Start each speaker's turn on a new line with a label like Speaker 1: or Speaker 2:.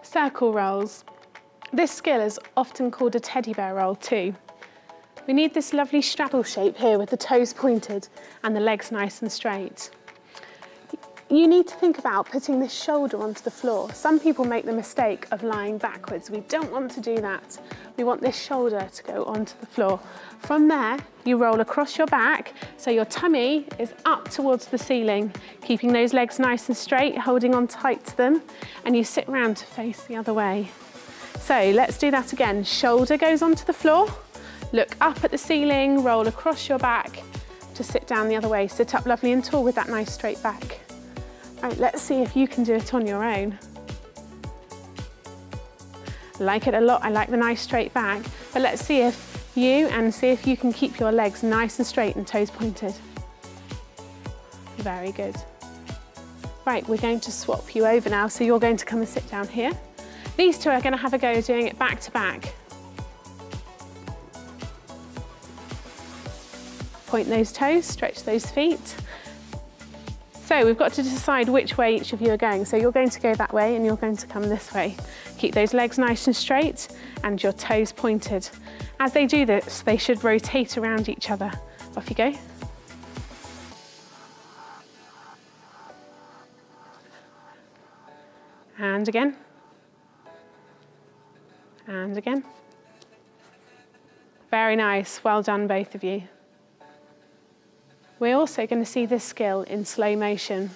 Speaker 1: Circle rolls. This skill is often called a teddy bear roll too. We need this lovely straddle shape here with the toes pointed and the legs nice and straight. You need to think about putting this shoulder onto the floor. Some people make the mistake of lying backwards. We don't want to do that. We want this shoulder to go onto the floor. From there, you roll across your back, so your tummy is up towards the ceiling, keeping those legs nice and straight, holding on tight to them, and you sit round to face the other way. So let's do that again. Shoulder goes onto the floor, look up at the ceiling, roll across your back to sit down the other way. Sit up lovely and tall with that nice straight back. Right, let's see if you can do it on your own. I like it a lot, I like the nice straight back, but let's see if you can keep your legs nice and straight and toes pointed. Very good. Right, we're going to swap you over now, so you're going to come and sit down here. These two are going to have a go doing it back to back. Point those toes, stretch those feet. So we've got to decide which way each of you are going. So you're going to go that way and you're going to come this way. Keep those legs nice and straight and your toes pointed. As they do this, they should rotate around each other. Off you go. And again. And again. Very nice. Well done, both of you. We're also going to see this skill in slow motion.